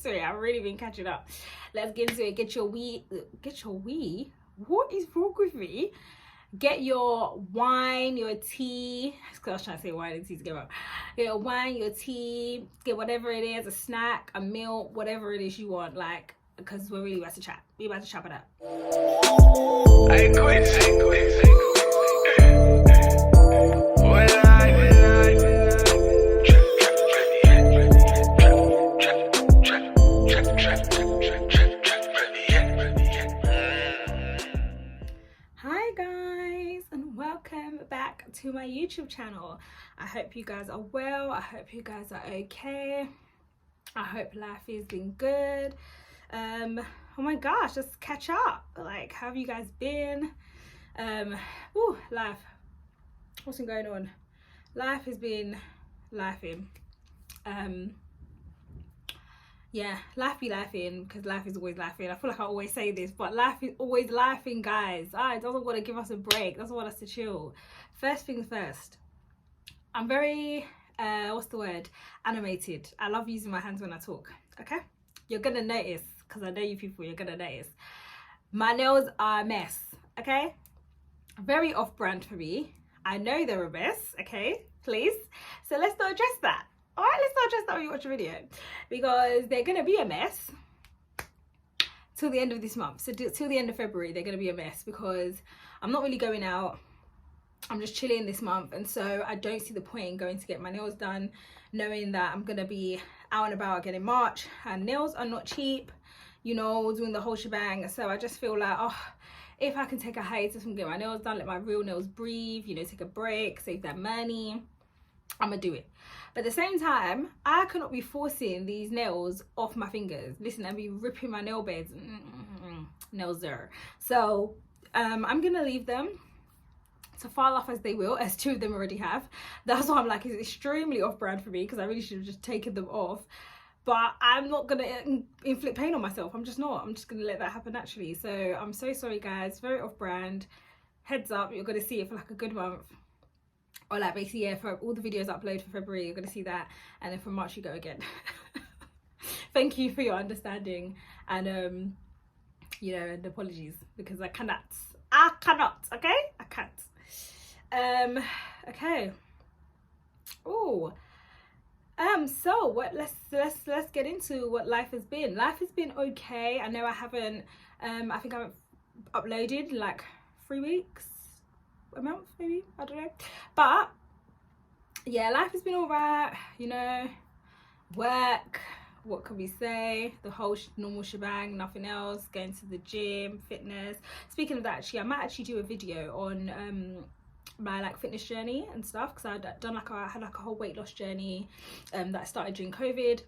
Sorry, I've really been catching up. Let's get into it. Get your wee. What is wrong with me? Get your wine, your tea. Because I was trying to say wine and tea together. Get your wine, your tea. Get whatever it is, a snack, a meal, whatever it is you want. Like, because we're really about to chat. We're about to chop it up. I quit. Hi guys, and welcome back to my YouTube channel. I hope you guys are well. I hope you guys are okay. I hope life is been good. Oh my gosh, just catch up. Like, how have you guys been? Life. What's been going on? Life has been lifing. Yeah, life be laughing, because life is always laughing. I feel like I always say this, but life is always laughing, guys. It doesn't want to give us a break. Doesn't want us to chill. First things first, I'm very animated. I love using my hands when I talk. Okay, you're gonna notice, because I know you people, you're gonna notice my nails are a mess. Okay, very off-brand for me. I know they're a mess. Okay, please, so let's not address that. All right, let's not address that when you watch a video, because they're gonna be a mess till the end of this month. So till the end of February, they're gonna be a mess, because I'm not really going out. I'm just chilling this month, and so I don't see the point in going to get my nails done, knowing that I'm gonna be out and about again in March, and nails are not cheap, you know, doing the whole shebang. So I just feel like, if I can take a hiatus and get my nails done, let my real nails breathe, you know, take a break, save that money, I'm gonna do it. But at the same time, I cannot be forcing these nails off my fingers. Listen, I'll be ripping my nail beds. Nails there. So I'm gonna leave them to file off as they will, as two of them already have. That's why I'm like, it's extremely off-brand for me, because I really should have just taken them off. But I'm not gonna inflict pain on myself. I'm just not. I'm just gonna let that happen naturally. So I'm so sorry, guys. Very off-brand. Heads up, you're gonna see it for like a good month. Or like basically, yeah, for all the videos I upload for February, you're gonna see that, and then from March you go again. Thank you for your understanding, and you know, and apologies, because I cannot, okay, I can't. Okay. So what? Let's get into what life has been. Life has been okay. I know I haven't. I think I haven't uploaded in like 3 weeks. A month maybe, I don't know, but yeah, life has been all right, you know. Work, what can we say, the whole normal shebang, nothing else. Going to the gym, fitness. Speaking of that, actually, I might actually do a video on my like fitness journey and stuff, because I had like a whole weight loss journey that I started during COVID.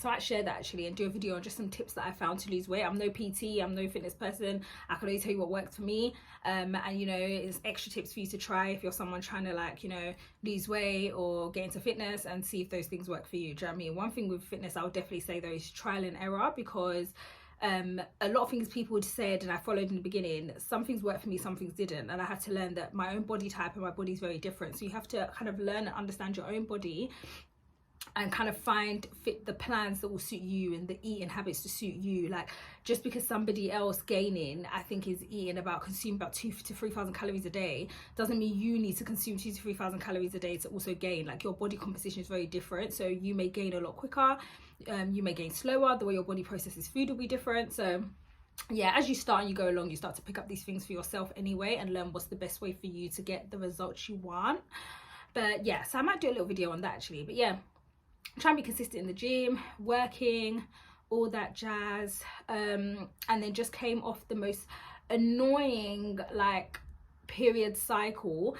So I might share that actually, and do a video on just some tips that I found to lose weight. I'm no PT, I'm no fitness person. I can only tell you what worked for me. And you know, it's extra tips for you to try if you're someone trying to, like, you know, lose weight or get into fitness, and see if those things work for you. Do you know what I mean? One thing with fitness I would definitely say though is trial and error, because a lot of things people had said and I followed in the beginning, some things worked for me, some things didn't, and I had to learn that my own body type and my body is very different. So you have to kind of learn and understand your own body, and kind of fit the plans that will suit you, and the eating habits to suit you. Like, just because somebody else gaining, I think, is eating about, consuming about 2,000 to 3,000 calories a day, doesn't mean you need to consume 2,000 to 3,000 calories a day to also gain. Like, your body composition is very different, so you may gain a lot quicker, you may gain slower. The way your body processes food will be different. So yeah, as you start and you go along, you start to pick up these things for yourself anyway, and learn what's the best way for you to get the results you want. But yeah, so I might do a little video on that actually. But yeah, try and be consistent in the gym, working, all that jazz. And then just came off the most annoying like period cycle.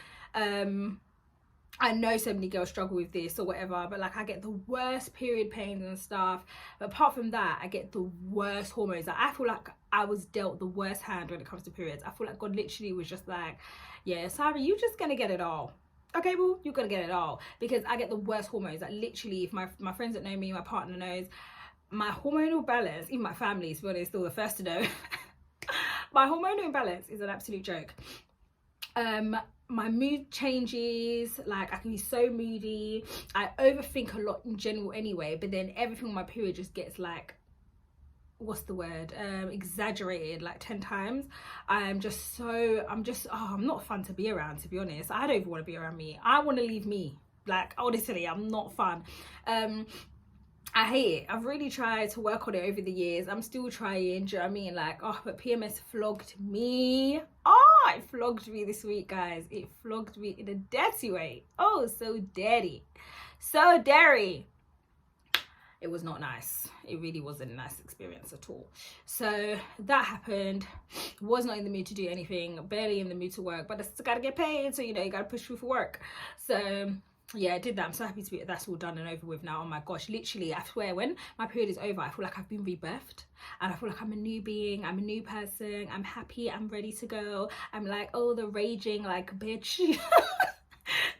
I know so many girls struggle with this or whatever, but like, I get the worst period pains and stuff. But apart from that, I get the worst hormones. Like, I feel like I was dealt the worst hand when it comes to periods. I feel like God literally was just like, yeah, Sarah, you just gonna get it all. Okay, well, you're gonna get it all, because I get the worst hormones. Like, literally, if my friends that know me, my partner knows, my hormonal balance, even my family, to be honest, still the first to know, my hormonal imbalance is an absolute joke. my mood changes, like I can be so moody, I overthink a lot in general anyway, but then everything on my period just gets like, what's the word, exaggerated like 10 times. I'm not fun to be around, to be honest. I don't even want to be around me. I want to leave me, like honestly, I'm not fun. I hate it. I've really tried to work on it over the years. I'm still trying, do you know what I mean? Like, oh, but PMS flogged me. Oh, it flogged me this week, guys. It flogged me in a dirty way. Oh, so dirty. So dirty. It was not nice. It really wasn't a nice experience at all. So that happened. Was not in the mood to do anything. Barely in the mood to work. But I still gotta get paid. So, you know, you gotta push through for work. So yeah, I did that. I'm so happy to be, that's all done and over with now. Oh my gosh, literally, I swear, when my period is over, I feel like I've been rebirthed, and I feel like I'm a new being, I'm a new person, I'm happy, I'm ready to go. I'm like, oh, the raging like bitch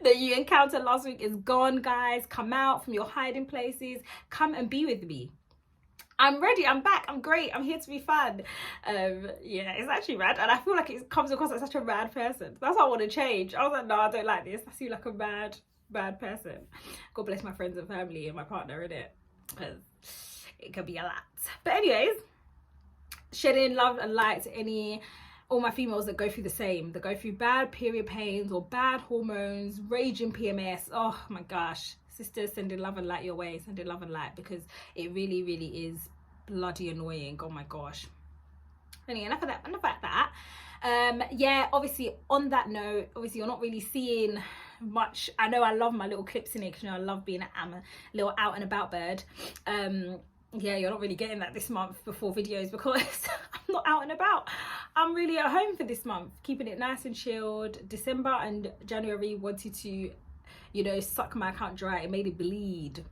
that you encountered last week is gone, guys. Come out from your hiding places, come and be with me. I'm ready, I'm back, I'm great, I'm here to be fun. Yeah, it's actually rad, and I feel like it comes across as such a rad person. That's why I want to change. I was like, no, I don't like this. I feel like a bad person. God bless my friends and family and my partner in it, because it can be a lot. But anyways, shedding love and light to all my females that go through the same, that go through bad period pains or bad hormones, raging PMS. Oh my gosh, sisters, sending love and light your way, sending love and light, because it really is bloody annoying. Oh my gosh. Anyway, enough of that. Yeah, obviously on that note, obviously you're not really seeing much. I know I love my little clips in it, because you know I love being a little out and about bird. Yeah, you're not really getting that this month before videos, because I'm not out and about. I'm really at home for this month, keeping it nice and chilled. December and January wanted to, you know, suck my account dry. It made it bleed.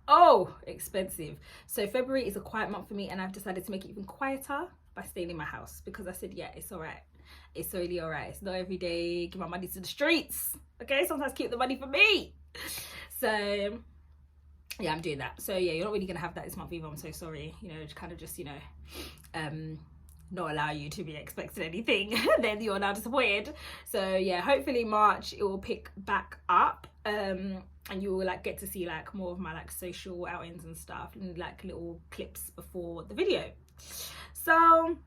Oh, expensive. So February is a quiet month for me, and I've decided to make it even quieter by staying in my house, because I said, yeah, it's all right. It's really all right. It's not every day give my money to the streets, okay? Sometimes keep the money for me. So yeah, I'm doing that. So yeah, you're not really gonna have that this month either. I'm so sorry. You know, kind of just, you know, not allow you to be expecting anything. Then you're now disappointed. So yeah, hopefully March it will pick back up, and you will like get to see like more of my like social outings and stuff, and like little clips before the video. So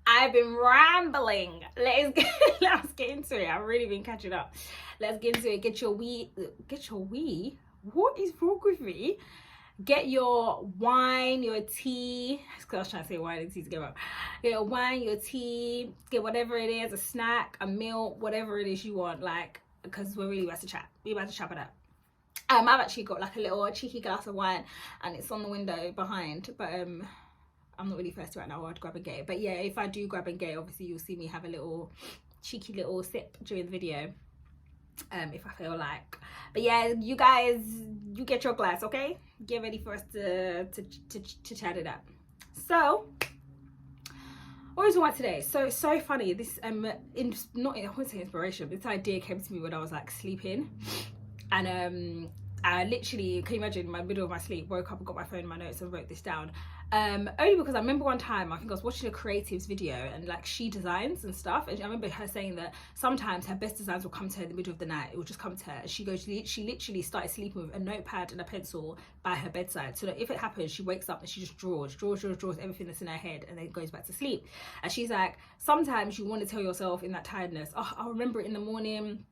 I've been rambling. Let's get into it. I've really been catching up. Let's get into it. Get your wee. What is wrong with me? Get your wine, your tea. Because I was trying to say wine and tea together. Get your wine, your tea. Get whatever it is, a snack, a meal, whatever it is you want. Like, because we're really about to chat. We're about to chat it up. I've actually got like a little cheeky glass of wine, and it's on the window behind. But I'm not really thirsty right now. I'd grab and get it. But yeah, if I do grab and get it, obviously you'll see me have a little cheeky little sip during the video, if I feel like. But yeah, you guys, you get your glass, okay? Get ready for us to chat it up. So what was about today? So funny. This I wouldn't say inspiration, but this idea came to me when I was like sleeping, and I literally, can you imagine, in the middle of my sleep, woke up and got my phone in my notes and wrote this down. Only because I remember one time, I think I was watching a creatives video, and like she designs and stuff, and I remember her saying that sometimes her best designs will come to her in the middle of the night. It will just come to her. She literally started sleeping with a notepad and a pencil by her bedside, so that if it happens, she wakes up and she just draws everything that's in her head, and then goes back to sleep. And she's like, sometimes you want to tell yourself in that tiredness, oh, I'll remember it in the morning,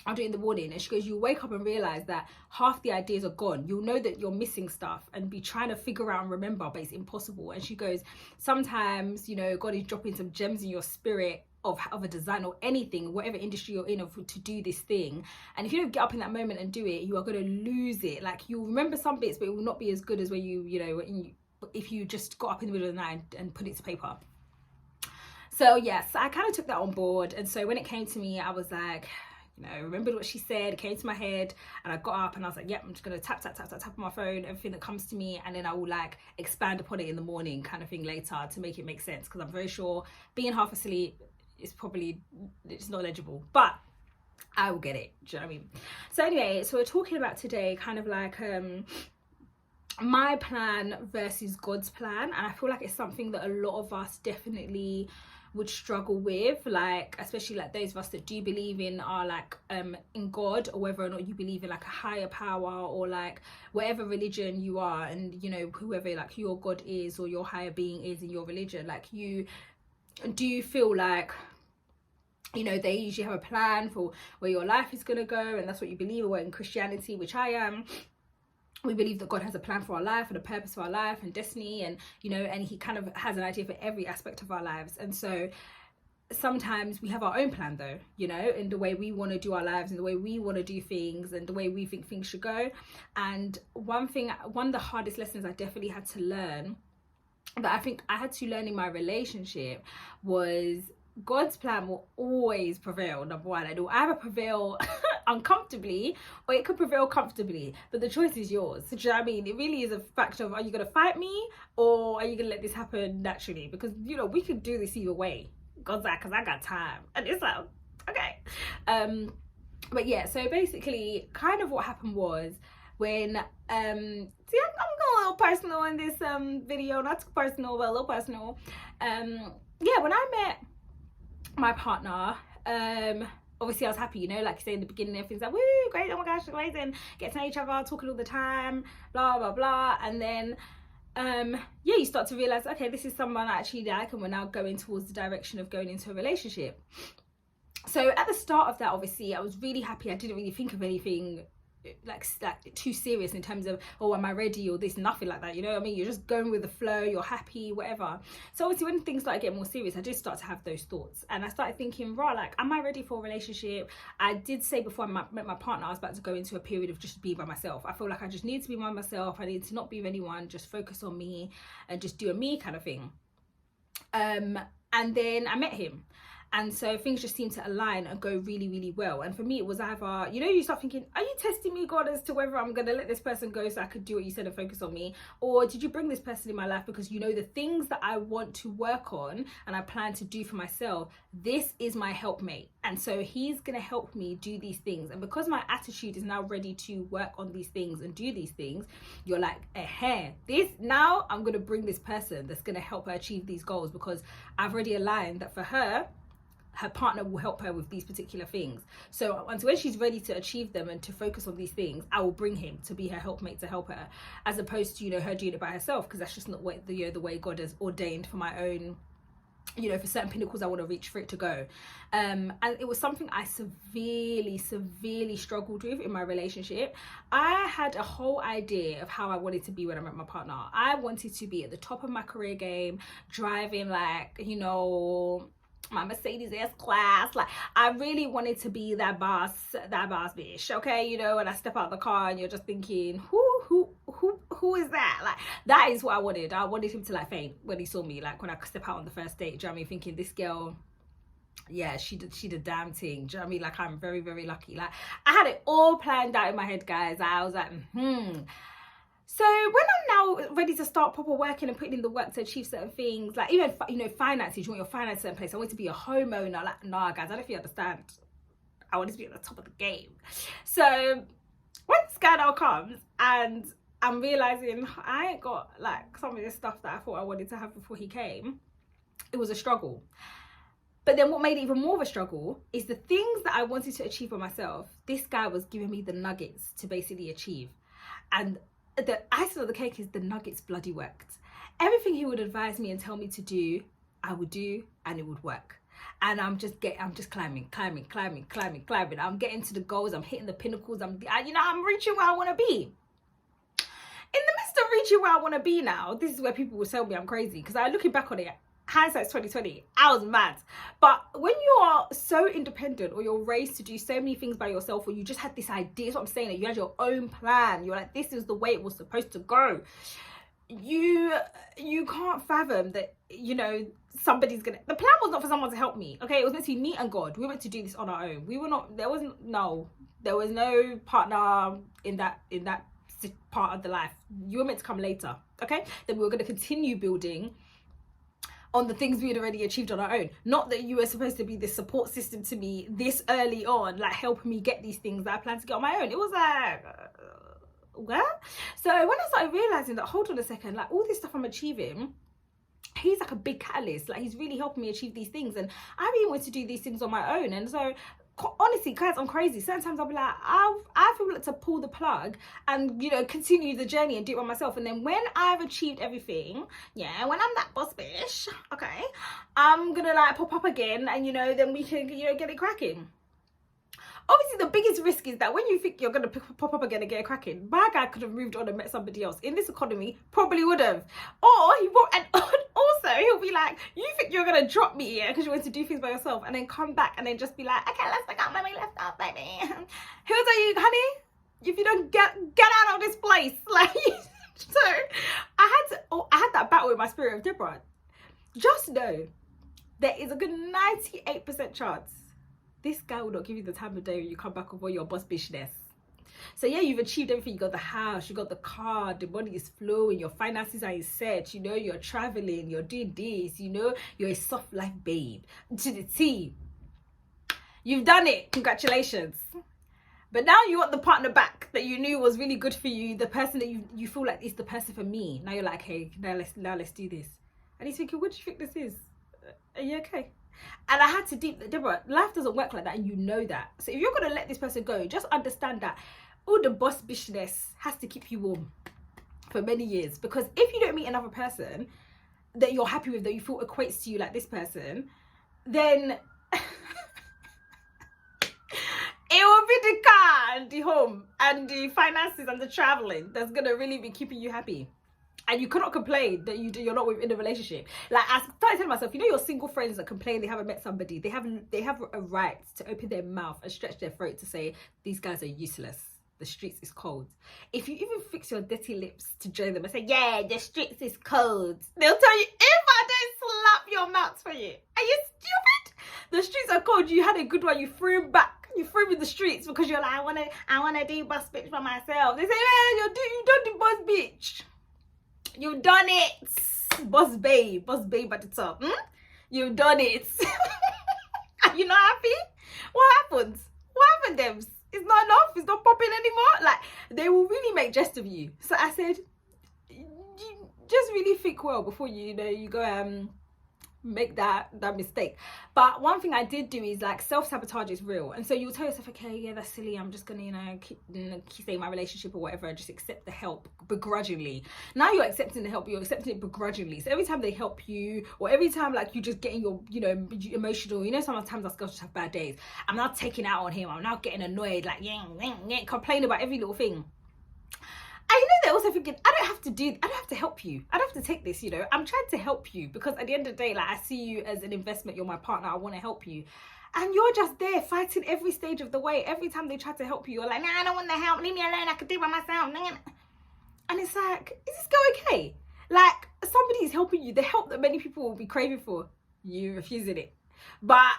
I'll do it in the morning. And she goes, you wake up and realize that half the ideas are gone. You'll know that you're missing stuff and be trying to figure out and remember, but it's impossible. And she goes, sometimes, you know, God is dropping some gems in your spirit of a design or anything, whatever industry you're in, to do this thing. And if you don't get up in that moment and do it, you are going to lose it. Like, you'll remember some bits, but it will not be as good as when you know, if you just got up in the middle of the night and put it to paper. So yes, I kind of took that on board. And so when it came to me, I was like, you know, I remembered what she said, it came to my head, and I got up and I was like, yep, I'm just gonna tap on my phone, everything that comes to me, and then I will like expand upon it in the morning kind of thing later to make it make sense, because I'm very sure being half asleep is probably, it's not legible, but I will get it, do you know what I mean? So anyway, so we're talking about today kind of like my plan versus God's plan, and I feel like it's something that a lot of us definitely would struggle with, like especially like those of us that do believe in our like in God, or whether or not you believe in like a higher power, or like whatever religion you are, and you know, whoever like your God is or your higher being is in your religion, like you feel like, you know, they usually have a plan for where your life is going to go, and that's what you believe. Or in Christianity, which I am, we believe that God has a plan for our life and a purpose for our life and destiny, and you know, and he kind of has an idea for every aspect of our lives. And so sometimes we have our own plan though, you know, in the way we want to do our lives and the way we want to do things and the way we think things should go. And one of the hardest lessons I definitely had to learn, that I think I had to learn in my relationship, was God's plan will always prevail, number one. And it will either prevail uncomfortably or it could prevail comfortably, but the choice is yours. So, do you know what I mean? It really is a factor of, are you going to fight me or are you going to let this happen naturally? Because, you know, we could do this either way. God's like, because I got time. And it's like, okay. But yeah, so basically kind of what happened was, when see, I'm going a little personal in this video, not too personal, but a little personal. Yeah, when I met my partner, obviously I was happy, you know, like you say in the beginning, everything's like, woo, great, oh my gosh, amazing, get to know each other, talking all the time, blah blah blah. And then yeah, you start to realize, okay, this is someone I actually like, and we're now going towards the direction of going into a relationship. So at the start of that, obviously I was really happy. I didn't really think of anything like too serious in terms of, oh, am I ready or this, nothing like that, you know what I mean? You're just going with the flow, you're happy, whatever. So obviously when things started getting more serious, I did start to have those thoughts, and I started thinking, right, like, am I ready for a relationship? I did say before I met my partner, I was about to go into a period of just being by myself. I feel like I just need to be by myself. I need to not be with anyone, just focus on me and just do a me kind of thing. And then I met him. And so things just seem to align and go really, really well. And for me, it was either, you know, you start thinking, are you testing me, God, as to whether I'm going to let this person go so I could do what you said and focus on me? Or did you bring this person in my life because you know the things that I want to work on and I plan to do for myself? This is my helpmate. And so he's going to help me do these things. And because my attitude is now ready to work on these things and do these things, you're like, this, now I'm going to bring this person that's going to help her achieve these goals, because I've already aligned that for her partner will help her with these particular things. So until when she's ready to achieve them and to focus on these things, I will bring him to be her helpmate, to help her, as opposed to, you know, her doing it by herself, because that's just not what the way God has ordained for my own, you know, for certain pinnacles I want to reach for it to go. And it was something I severely struggled with in my relationship. I had a whole idea of how I wanted to be when I met my partner. I wanted to be at the top of my career game, driving like, you know, my Mercedes S-Class. Like, I really wanted to be that boss bitch, okay? You know, and I step out of the car and you're just thinking, who is that? Like, that is what I wanted. I wanted him to like faint when he saw me, like when I step out on the first date. Do you know what I mean? Thinking, this girl, yeah, she did damn thing. Do you know what I mean? Like, I'm very, very lucky. Like, I had it all planned out in my head, guys. I was like, So when I'm now ready to start proper working and putting in the work to achieve certain things, like even, you know, finances, you want your finances in place. I want to be a homeowner. Like, nah, guys, I don't know if you understand. I want to be at the top of the game. So when this guy now comes and I'm realizing I ain't got like some of this stuff that I thought I wanted to have before he came, it was a struggle. But then what made it even more of a struggle is the things that I wanted to achieve for myself, this guy was giving me the nuggets to basically achieve. And the icing on the cake is the nuggets bloody worked. Everything he would advise me and tell me to do, I would do, and it would work. And I'm just climbing. I'm getting to the goals. I'm hitting the pinnacles. I'm reaching where I want to be. In the midst of reaching where I want to be now, this is where people will tell me I'm crazy, because I'm looking back on it, hindsight's 2020, I was mad. But when you are so independent, or you're raised to do so many things by yourself, or you just had this idea, that's what I'm saying, that you had your own plan, you're like, this is the way it was supposed to go, you can't fathom that, you know, somebody's gonna, the plan was not for someone to help me, okay? It was meant to be me and God. We were meant to do this on our own. There was no partner in that part of the life. You were meant to come later, okay? Then we were going to continue building on the things we had already achieved on our own. Not that you were supposed to be this support system to me this early on, like helping me get these things that I plan to get on my own. It was like, well, so when I started realizing that, hold on a second, like all this stuff I'm achieving, he's like a big catalyst. Like, he's really helping me achieve these things, and I really want to do these things on my own. And so honestly, guys, I'm crazy. Sometimes I'll be like, I feel like to pull the plug and, you know, continue the journey and do it by myself. And then when I've achieved everything, yeah, when I'm that boss bitch, okay, I'm gonna like pop up again, and, you know, then we can, you know, get it cracking. Obviously, the biggest risk is that when you think you're going to pop up again and get it cracking, my guy could have moved on and met somebody else. In this economy, probably would have. Or he won't, and also he'll be like, you think you're going to drop me here because you want to do things by yourself, and then come back and then just be like, okay, let's pick up where we left off, baby. He'll tell you, honey, if you don't get out of this place. Like, so I had that battle with my spirit of Deborah. Just know there is a good 98% chance this guy will not give you the time of day when you come back with all your boss bitchness. So yeah, you've achieved everything. You got the house, you got the car, the money is flowing, your finances are in set, you know, you're traveling, you're doing this, you know, you're a soft life babe to the T. You've done it. Congratulations. But now you want the partner back that you knew was really good for you, the person that you feel like is the person for me. Now you're like, hey, now let's do this. And he's thinking, what do you think this is? Are you okay? And I had to Deborah, life doesn't work like that, and you know that. So if you're going to let this person go, just understand that all the boss bishness has to keep you warm for many years. Because if you don't meet another person that you're happy with, that you feel equates to you like this person, then it will be the car and the home and the finances and the traveling that's going to really be keeping you happy. And you cannot complain that you're not in a relationship. Like, I started telling myself, you know, your single friends that complain they haven't met somebody, they have a right to open their mouth and stretch their throat to say, these guys are useless. The streets is cold. If you even fix your dirty lips to join them and say, yeah, the streets is cold, they'll tell you, if I don't slap your mouth for you, are you stupid? The streets are cold. You had a good one. You threw him back. You threw him in the streets because you're like, I wanna do boss bitch by myself. They say, yeah, you don't do boss bitch. You've done it, boss babe at the top. You've done it. Are you not happy? What happens? What happened, Debs? It's not enough. It's not popping anymore. Like, they will really make jest of you. So I said, you just really think well before you go make that mistake. But one thing I did do is, like, self-sabotage is real, and so you'll tell yourself, okay, yeah, that's silly, I'm just gonna keep stay in my relationship or whatever, and just accept the help begrudgingly. Now you're accepting the help, you're accepting it begrudgingly. So every time they help you, or every time, like, you just getting your, you know, emotional, you know, sometimes us girls just have bad days, I'm now taking out on him, I'm now getting annoyed, like, complain about every little thing. And you know, they're also thinking, I don't have to help you. I don't have to take this, you know. I'm trying to help you because at the end of the day, like, I see you as an investment. You're my partner. I want to help you. And you're just there fighting every stage of the way. Every time they try to help you, you're like, nah, I don't want the help. Leave me alone. I can do it by myself. And it's like, is this girl okay? Like, somebody's helping you. The help that many people will be craving for, you refusing it. But,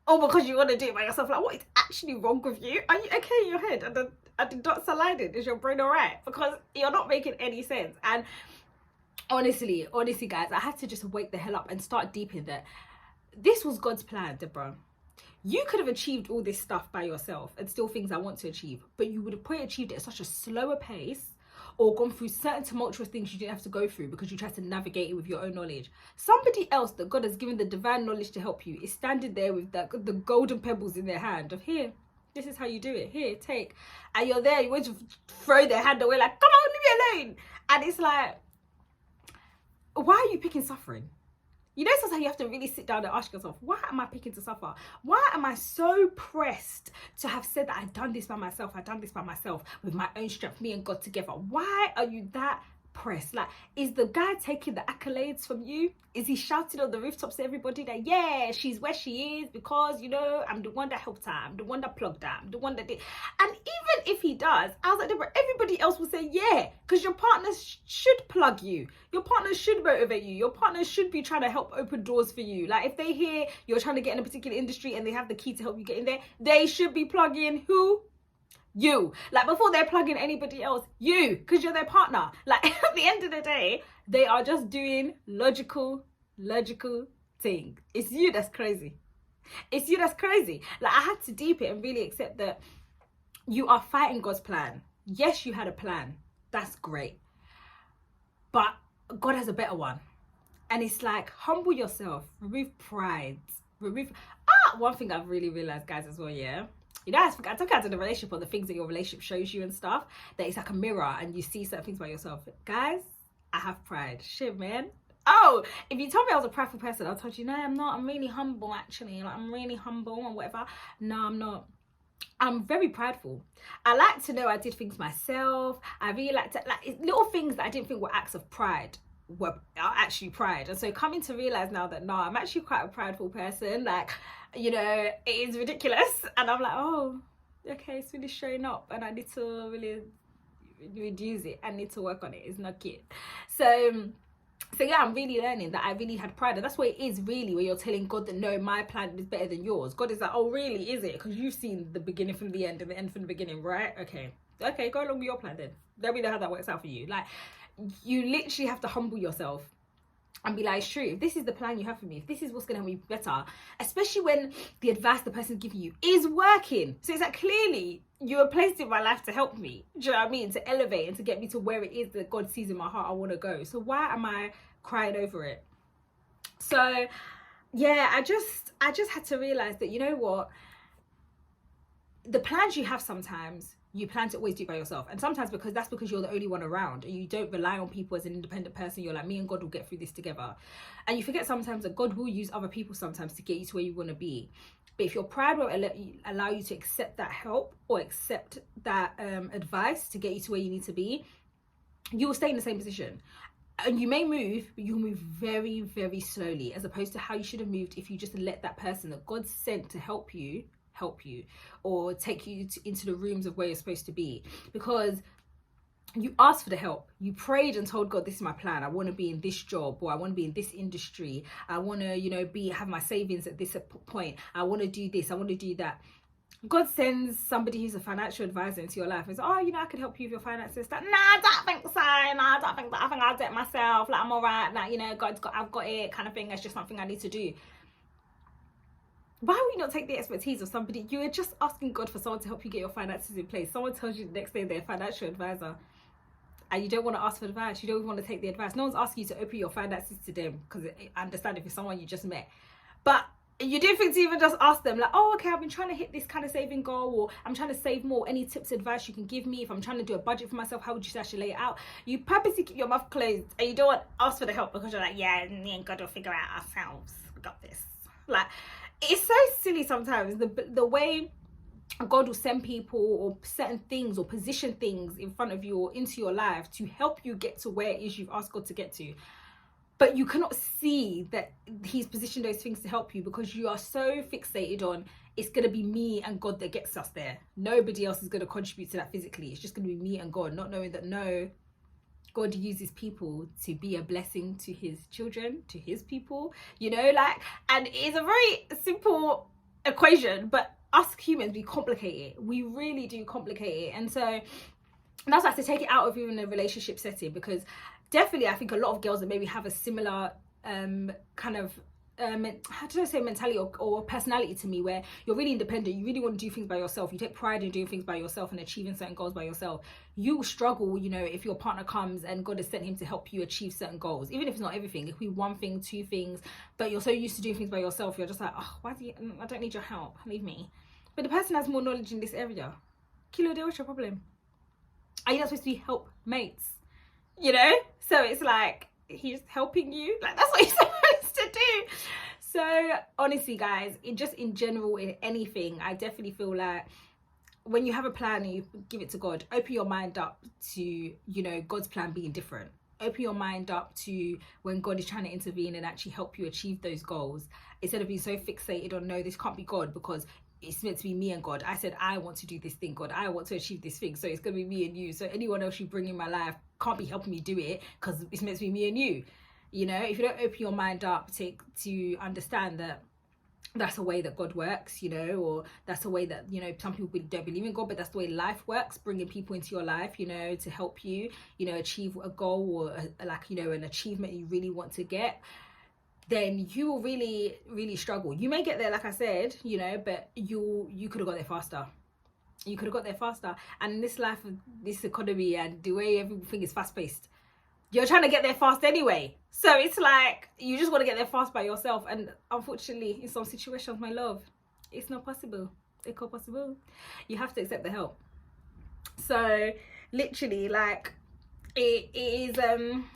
because you want to do it by yourself. Like, what is actually wrong with you? Are you okay in your head? And the dots aligning. Is your brain all right? Because you're not making any sense. And honestly, guys, I had to just wake the hell up and start deeping that this was God's plan, Deborah. You could have achieved all this stuff by yourself and still things I want to achieve, but you would have probably achieved it at such a slower pace or gone through certain tumultuous things you didn't have to go through because you tried to navigate it with your own knowledge. Somebody else that God has given the divine knowledge to help you is standing there with the golden pebbles in their hand of, here, this is how you do it, here, take. And you're there, you want to throw their hand away like, come on, leave me alone. And it's like, why are you picking suffering? You know, sometimes you have to really sit down and ask yourself, why am I picking to suffer? Why am I so pressed to have said that I've done this by myself, with my own strength, me and God together? Why are you that pressed? Like, is the guy taking the accolades from you? Is he shouting on the rooftops to everybody that, yeah, she's where she is because, you know, I'm the one that helped her, I'm the one that plugged her, I'm the one that did. And even if he does, I was like, Deborah, everybody else will say, yeah, because your partner should plug you. Your partner should motivate you. Your partner should be trying to help open doors for you. Like, if they hear you're trying to get in a particular industry and they have the key to help you get in there, they should be plugging who? You. Like, before they're plugging anybody else, you, because you're their partner. Like, at the end of the day, they are just doing logical thing. It's you that's crazy. It's you that's crazy. Like, I had to deep it and really accept that you are fighting God's plan. Yes, you had a plan. That's great. But God has a better one. And it's like, humble yourself, remove pride, remove one thing I've really realized, guys, as well, yeah. You know, I talk out to the relationship or the things that your relationship shows you and stuff, that it's like a mirror and you see certain things about yourself. Guys, I have pride. Shit, man. Oh, if you told me I was a prideful person, I'll tell you, no, I'm not. I'm really humble, actually. Like, I'm really humble and whatever. No, I'm not. I'm very prideful. I like to know I did things myself. I really like to, like, little things that I didn't think were acts of pride were actually pride. And so coming to realize now that, no, I'm actually quite a prideful person. Like, you know, it is ridiculous. And I'm like, oh, okay, it's really showing up and I need to really reduce it. I need to work on it. It's not cute. So yeah, I'm really learning that I really had pride. And that's what it is really, where you're telling God that, no, my plan is better than yours. God is like, oh, really? Is it? Because you've seen the beginning from the end and the end from the beginning, right? Okay, go along with your plan then. Let me know how that works out for you. Like, you literally have to humble yourself and be like, it's true, if this is the plan you have for me, if this is what's going to help me better, especially when the advice the person's giving you is working. So it's like, clearly you were placed in my life to help me, do you know what I mean, to elevate and to get me to where it is that God sees in my heart I want to go. So why am I crying over it? So yeah, I just had to realize that, you know what, the plans you have, sometimes you plan to always do it by yourself, and sometimes because you're the only one around and you don't rely on people as an independent person, you're like, me and God will get through this together. And you forget sometimes that God will use other people sometimes to get you to where you want to be. But if your pride won't allow you to accept that help or accept that advice to get you to where you need to be, you will stay in the same position. And you may move, but you'll move very, very slowly, as opposed to how you should have moved if you just let that person that God sent to help you or take you into the rooms of where you're supposed to be. Because you asked for the help, you prayed and told God, this is my plan, I want to be in this job, or I want to be in this industry, I want to, you know, have my savings at this point, I want to do this, I want to do that. God sends somebody who's a financial advisor into your life and says, oh, you know, I could help you with your finances. Like, nah, I don't think so. Nah, I don't think that. I think I'll do it myself. Like, I'm all right. Like, you know, I've got it, kind of thing. It's just something I need to do. Why would you not take the expertise of somebody? You are just asking God for someone to help you get your finances in place. Someone tells you the next day they're a financial advisor and you don't want to ask for advice. You don't want to take the advice. No one's asking you to open your finances to them, because I understand if it's someone you just met. But you do think to even just ask them, like, oh, okay, I've been trying to hit this kind of saving goal, or I'm trying to save more. Any tips, advice you can give me? If I'm trying to do a budget for myself, how would you actually lay it out? You purposely keep your mouth closed and you don't want to ask for the help because you're like, yeah, me and God will figure out ourselves. We got this. Like, it's so silly sometimes, the way God will send people or certain things or position things in front of you or into your life to help you get to where it is you've asked God to get to. But you cannot see that he's positioned those things to help you, because you are so fixated on, it's going to be me and God that gets us there. Nobody else is going to contribute to that physically. It's just going to be me and God, not knowing that, no, God uses people to be a blessing to his children, to his people, you know, like, and it's a very simple equation, but us humans, we complicate it. We really do complicate it. And so that's why I have to take it out of even a relationship setting, because definitely I think a lot of girls that maybe have a similar kind of how do I say, mentality or personality to me, where you're really independent, you really want to do things by yourself, you take pride in doing things by yourself and achieving certain goals by yourself. You will struggle, you know, if your partner comes and God has sent him to help you achieve certain goals, even if it's not everything. It could be one thing, two things, but you're so used to doing things by yourself, you're just like, oh, I don't need your help, leave me. But the person has more knowledge in this area. Kilo de, what's your problem? Are you not supposed to be helpmates? You know? So it's like, he's helping you, like, that's what he's supposed to do. So honestly, guys, in general, in anything, I definitely feel like when you have a plan and you give it to God, open your mind up to, you know, God's plan being different. Open your mind up to when God is trying to intervene and actually help you achieve those goals, instead of being so fixated on, no, this can't be God because it's meant to be me and God. I said, I want to do this thing, God. I want to achieve this thing. So it's going to be me and you. So anyone else you bring in my life can't be helping me do it because it's meant to be me and you. You know, if you don't open your mind up to understand that that's a way that God works, you know, or that's a way that, you know, some people don't believe in God, but that's the way life works, bringing people into your life, you know, to help you, you know, achieve a goal or like, you know, an achievement you really want to get, then you will really, really struggle. You may get there, like I said, you know, but you could have got there faster. You could have got there faster. And in this life, this economy and the way everything is fast-paced, you're trying to get there fast anyway. So it's like you just want to get there fast by yourself, and unfortunately in some situations, my love, it's not possible. It's not possible. You have to accept the help. So literally, like, it is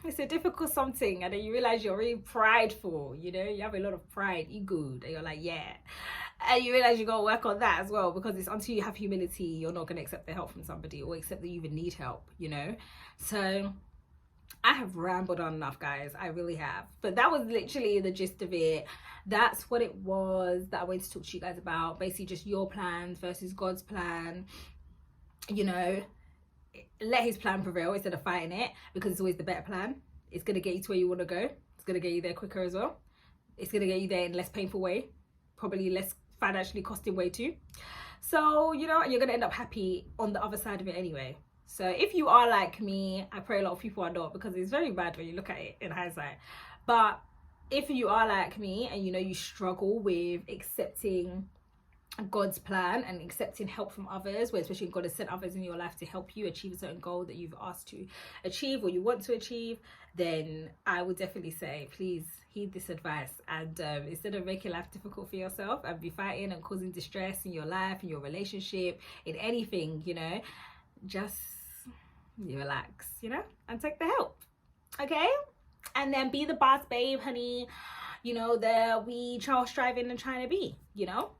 it's a difficult something, and then you realize you're really prideful, you know, you have a lot of pride, ego, and you're like, yeah, and you realize you gotta work on that as well, because it's until you have humility, you're not gonna accept the help from somebody or accept that you even need help, you know. So I have rambled on enough, guys. I really have. But that was literally the gist of it. That's what it was that I wanted to talk to you guys about. Basically, just your plans versus God's plan. You know, let his plan prevail instead of fighting it, because it's always the better plan. It's going to get you to where you want to go. It's going to get you there quicker as well. It's going to get you there in a less painful way. Probably less financially costing way too. So, you know, and you're going to end up happy on the other side of it anyway. So if you are like me, I pray a lot of people are not, because it's very bad when you look at it in hindsight. But if you are like me and you know you struggle with accepting God's plan and accepting help from others, where especially God has sent others in your life to help you achieve a certain goal that you've asked to achieve or you want to achieve, then I would definitely say please heed this advice, and instead of making life difficult for yourself and be fighting and causing distress in your life, in your relationship, in anything, you know, just you relax, you know, and take the help, okay? And then be the boss babe, honey, you know, that we are striving and trying to be, you know.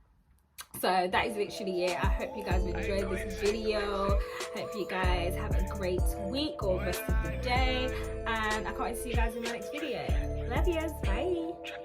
So that is literally it. I hope you guys enjoyed this video. Hope you guys have a great week or rest of the day, and I can't wait to see you guys in the next video. Love yous. Bye.